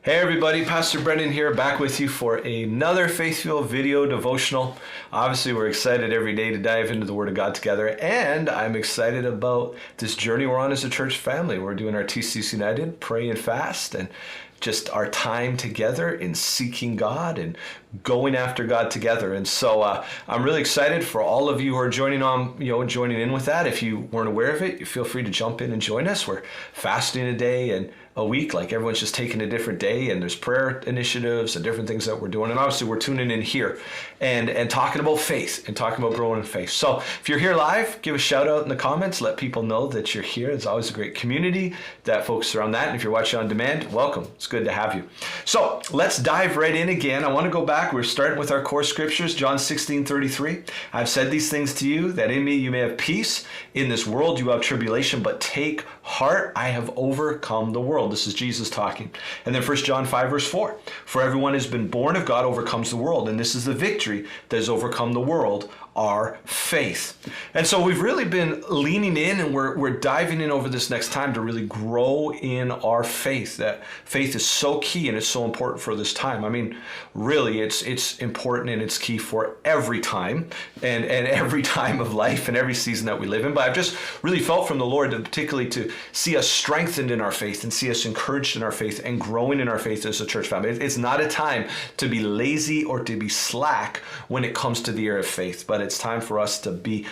Hey everybody, Pastor Brendan here, back with you for another Faithful video devotional. Obviously, we're excited every day to dive into the Word of God together, and I'm excited about this journey we're on as a church family. We're doing our TCC United, pray and fast, and just our time together in seeking God and going after God together. And so I'm really excited for all of you who are joining in with that. If you weren't aware of it, you feel free to jump in and join us. We're fasting a day and a week, like everyone's just taking a different day, and there's prayer initiatives and different things that we're doing. And obviously we're tuning in here and talking about faith and talking about growing in faith. So if you're here live, give a shout out in the comments, let people know that you're here. It's always a great community that focuses around that. And if you're watching on demand, welcome. It's good to have you. So let's dive right in again. I want to go back. We're starting with our core scriptures, John 16:33. I've said these things to you, that in me you may have peace. In this world you have tribulation, but take heart, I have overcome the world. This is Jesus talking. And then 1 John 5 verse 4. For everyone who has been born of God overcomes the world. And this is the victory that has overcome the world, our faith. And so we've really been leaning in, and we're diving in over this next time to really grow in our faith. That faith is so key and it's so important for this time. I mean, really, it's important and it's key for every time and every time of life and every season that we live in. But I've just really felt from the Lord that particularly to see us strengthened in our faith and see us encouraged in our faith and growing in our faith as a church family. It's not a time to be lazy or to be slack when it comes to the area of faith, but it's time for us to be,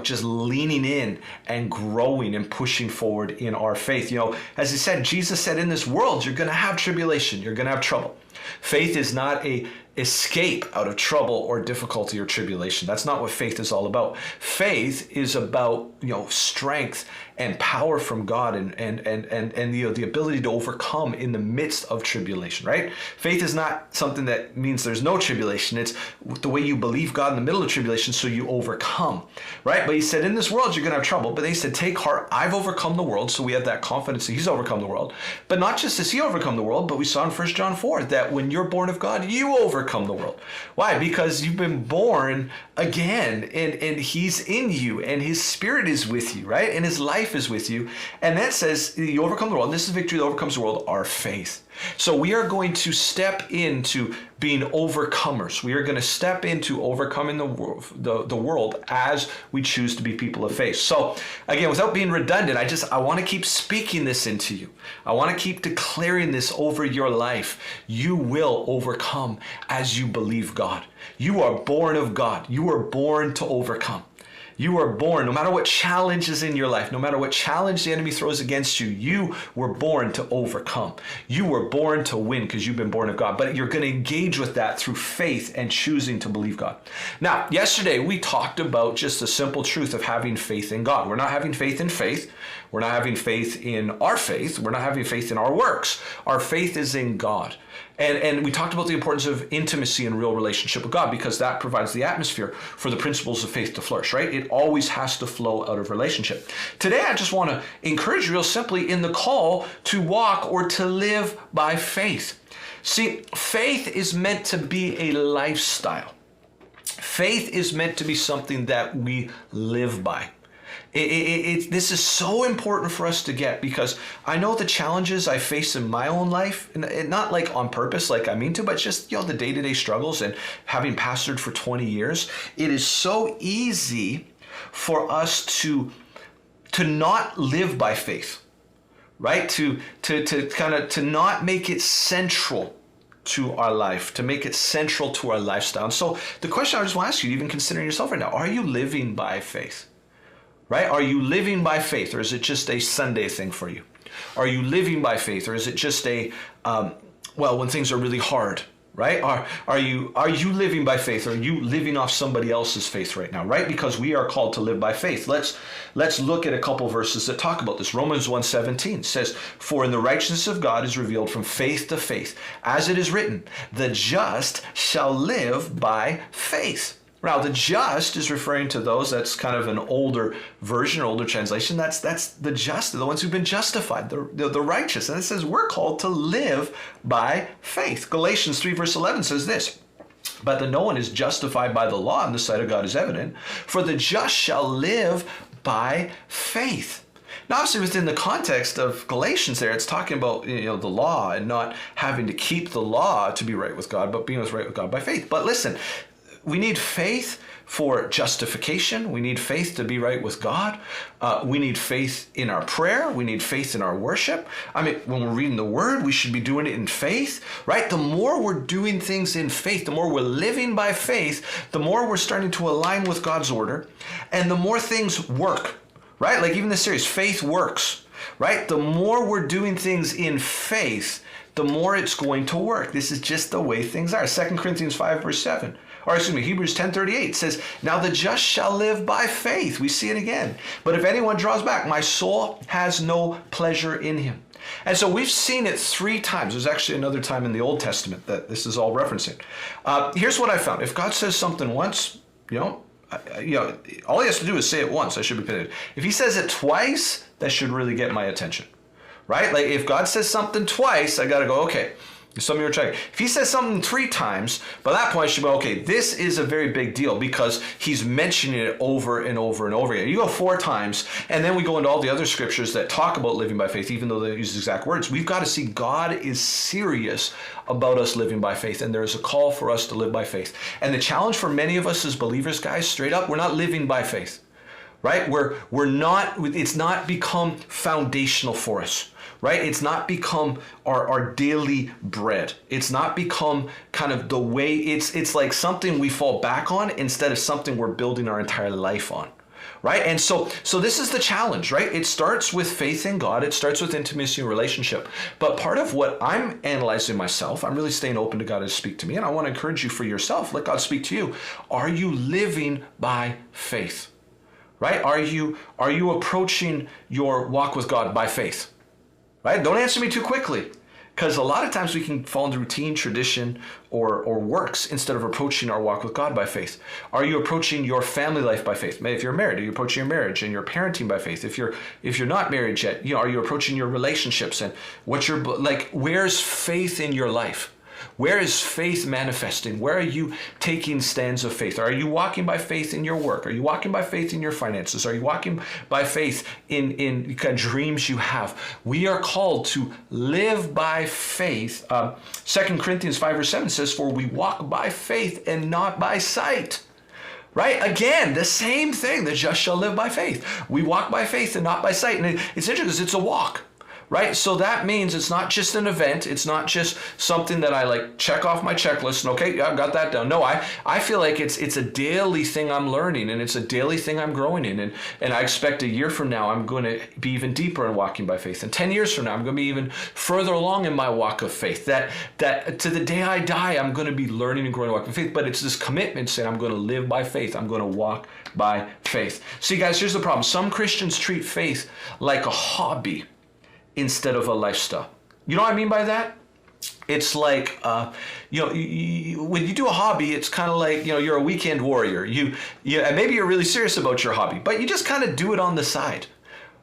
just leaning in and growing and pushing forward in our faith. As he said, Jesus said, in this world, you're going to have tribulation, you're going to have trouble. Faith is not a escape out of trouble or difficulty or tribulation. That's not what faith is all about. Faith is about, strength and power from God and the ability to overcome in the midst of tribulation, right? Faith is not something that means there's no tribulation. It's the way you believe God in the middle of tribulation so you overcome, right? But he said, in this world, you're going to have trouble. But they said, take heart, I've overcome the world. So we have that confidence that he's overcome the world. But not just as he overcome the world, but we saw in 1 John 4 that when you're born of God, you overcome the world. Why? Because you've been born again, and he's in you, and his spirit is with you, right? And his life is with you. And that says you overcome the world. And this is victory that overcomes the world, our faith. So we are going to step into being overcomers. We are going to step into overcoming the world as we choose to be people of faith. So again, without being redundant, I want to keep speaking this into you. I want to keep declaring this over your life. You will overcome as you believe God. You are born of God. You are born to overcome. You are born, no matter what challenge is in your life, no matter what challenge the enemy throws against you, you were born to overcome. You were born to win because you've been born of God. But you're going to engage with that through faith and choosing to believe God. Now, yesterday we talked about just the simple truth of having faith in God. We're not having faith in faith. We're not having faith in our faith. We're not having faith in our works. Our faith is in God. And we talked about the importance of intimacy and real relationship with God, because that provides the atmosphere for the principles of faith to flourish, right? It always has to flow out of relationship. Today, I just want to encourage you real simply in the call to walk or to live by faith. See, faith is meant to be a lifestyle. Faith is meant to be something that we live by. This is so important for us to get, because I know the challenges I face in my own life, and not like on purpose, like I mean to, but just, the day-to-day struggles, and having pastored for 20 years, it is so easy for us to not live by faith, right? To not make it central to our life, to make it central to our lifestyle. And so the question I just want to ask you, even considering yourself right now, are you living by faith? Right? Are you living by faith, or is it just a Sunday thing for you? Are you living by faith, or is it just a, when things are really hard, right? Are you living by faith, or are you living off somebody else's faith right now, right? Because we are called to live by faith. Let's look at a couple verses that talk about this. Romans 1:17 says, for in the righteousness of God is revealed from faith to faith, as it is written, the just shall live by faith. Now, the just is referring to those, that's kind of an older version, older translation. That's the just, the ones who've been justified, the righteous. And it says we're called to live by faith. Galatians 3 verse 11 says this, but that no one is justified by the law in the sight of God is evident, for the just shall live by faith. Now, obviously, within the context of Galatians there, it's talking about, the law and not having to keep the law to be right with God, but being right with God by faith. But listen, we need faith for justification. We need faith to be right with God. We need faith in our prayer. We need faith in our worship. I mean, when we're reading the Word, we should be doing it in faith, right? The more we're doing things in faith, the more we're living by faith, the more we're starting to align with God's order, and the more things work, right? Like even this series, Faith Works, right? The more we're doing things in faith, the more it's going to work. This is just the way things are. 2 Corinthians 5, verse 7. Or excuse me, Hebrews 10:38 says, now the just shall live by faith. We see it again. But if anyone draws back, my soul has no pleasure in him. And so we've seen it 3 times. There's actually another time in the Old Testament that this is all referencing. Here's what I found. If God says something once, all he has to do is say it once. I should be paying. If he says it twice, that should really get my attention, right? Like if God says something twice, I got to go, okay. Some of you are checking. If he says something 3 times, by that point, I should go, okay, this is a very big deal because he's mentioning it over and over and over again. You go 4 times, and then we go into all the other scriptures that talk about living by faith, even though they use the exact words. We've got to see God is serious about us living by faith, and there is a call for us to live by faith. And the challenge for many of us as believers, guys, straight up, we're not living by faith, right? We're not, it's not become foundational for us. Right? It's not become our daily bread. It's not become kind of the way, it's like something we fall back on instead of something we're building our entire life on. Right? And so this is the challenge, right? It starts with faith in God. It starts with intimacy and relationship. But part of what I'm analyzing myself, I'm really staying open to God to speak to me. And I want to encourage you for yourself. Let God speak to you. Are you living by faith? Right? Are you approaching your walk with God by faith? Right? Don't answer me too quickly, because a lot of times we can fall into routine, tradition, or works instead of approaching our walk with God by faith. Are you approaching your family life by faith? Maybe if you're married, are you approaching your marriage and your parenting by faith? If you're not married yet, are you approaching your relationships and where's faith in your life? Where is faith manifesting? Where are you taking stands of faith? Are you walking by faith in your work? Are you walking by faith in your finances? Are you walking by faith in kind of dreams you have? We are called to live by faith. 2 Corinthians 5 verse 7 says, for we walk by faith and not by sight. Right? Again, the same thing. The just shall live by faith. We walk by faith and not by sight. And it's interesting because it's a walk. Right? So that means it's not just an event. It's not just something that I check off my checklist and okay, yeah, I got that done. No, I feel like it's a daily thing I'm learning and it's a daily thing I'm growing in. And I expect a year from now, I'm going to be even deeper in walking by faith. And 10 years from now, I'm going to be even further along in my walk of faith. That to the day I die, I'm going to be learning and growing in walk of faith. But it's this commitment saying I'm going to live by faith. I'm going to walk by faith. See, guys, here's the problem. Some Christians treat faith like a hobby instead of a lifestyle. You know what I mean by that? It's like, when you do a hobby, it's kind of like, you're a weekend warrior. And maybe you're really serious about your hobby, but you just kind of do it on the side,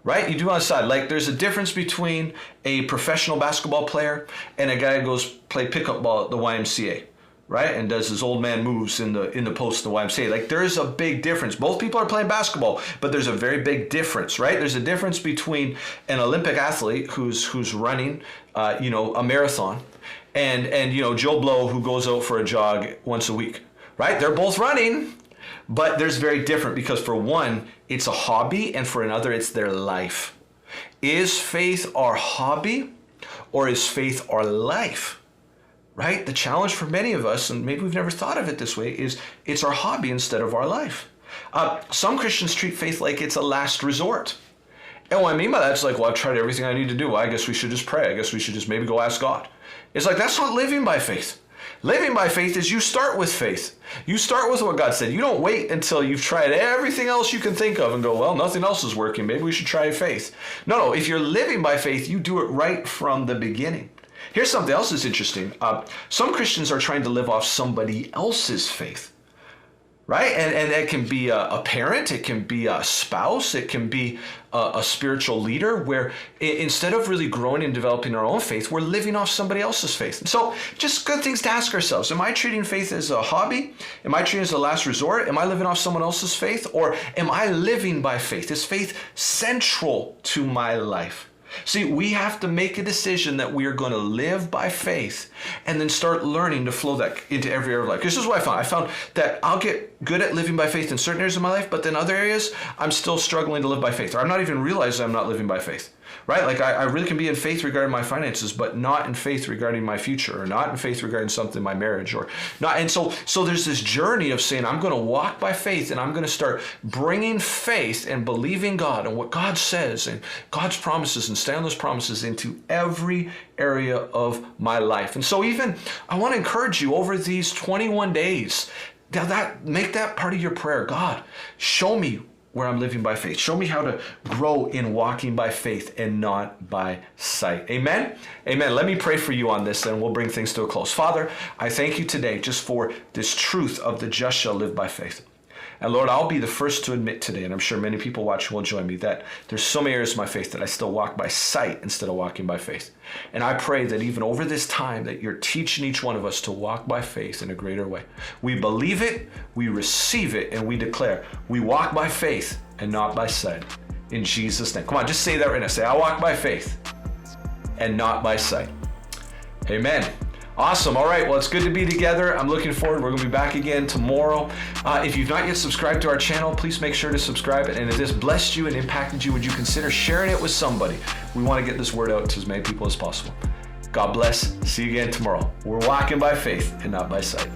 right? You do it on the side. Like there's a difference between a professional basketball player and a guy who goes play pickup ball at the YMCA. Right, and does his old man moves in the post of the YMCA. Like there's a big difference. Both people are playing basketball, but there's a very big difference, right? There's a difference between an Olympic athlete who's running, a marathon, and Joe Blow who goes out for a jog once a week, right? They're both running, but there's very different because for one, it's a hobby, and for another, it's their life. Is faith our hobby, or is faith our life? Right? The challenge for many of us, and maybe we've never thought of it this way, is it's our hobby instead of our life. Some Christians treat faith like it's a last resort. And what I mean by that is like, well, I've tried everything I need to do. Well, I guess we should just pray. I guess we should just maybe go ask God. It's like, that's not living by faith. Living by faith is you start with faith. You start with what God said. You don't wait until you've tried everything else you can think of and go, well, nothing else is working. Maybe we should try faith. No, if you're living by faith, you do it right from the beginning. Here's something else that's interesting. Some Christians are trying to live off somebody else's faith, right? And it can be a parent, it can be a spouse, it can be a spiritual leader, where instead of really growing and developing our own faith, we're living off somebody else's faith. And so just good things to ask ourselves. Am I treating faith as a hobby? Am I treating it as a last resort? Am I living off someone else's faith? Or am I living by faith? Is faith central to my life? See, we have to make a decision that we are going to live by faith and then start learning to flow that into every area of life. This is what I found. I found that I'll get good at living by faith in certain areas of my life, but then other areas, I'm still struggling to live by faith. Or I'm not even realizing I'm not living by faith, right? Like I really can be in faith regarding my finances, but not in faith regarding my future, or not in faith regarding something, my marriage, or not. And so there's this journey of saying, I'm going to walk by faith, and I'm going to start bringing faith and believing God and what God says and God's promises, and stay on those promises into every area of my life. And so even I want to encourage you over these 21 days, make that part of your prayer. God, show me where I'm living by faith. Show me how to grow in walking by faith and not by sight. Amen? Amen. Let me pray for you on this, and we'll bring things to a close. Father, I thank you today just for this truth of the just shall live by faith. And Lord, I'll be the first to admit today, and I'm sure many people watching will join me, that there's so many areas of my faith that I still walk by sight instead of walking by faith. And I pray that even over this time that you're teaching each one of us to walk by faith in a greater way. We believe it, we receive it, and we declare we walk by faith and not by sight. In Jesus' name. Come on, just say that right now. Say, I walk by faith and not by sight. Amen. Awesome. All right. Well, it's good to be together. I'm looking forward. We're going to be back again tomorrow. If you've not yet subscribed to our channel, please make sure to subscribe. And if this blessed you and impacted you, would you consider sharing it with somebody? We want to get this word out to as many people as possible. God bless. See you again tomorrow. We're walking by faith and not by sight.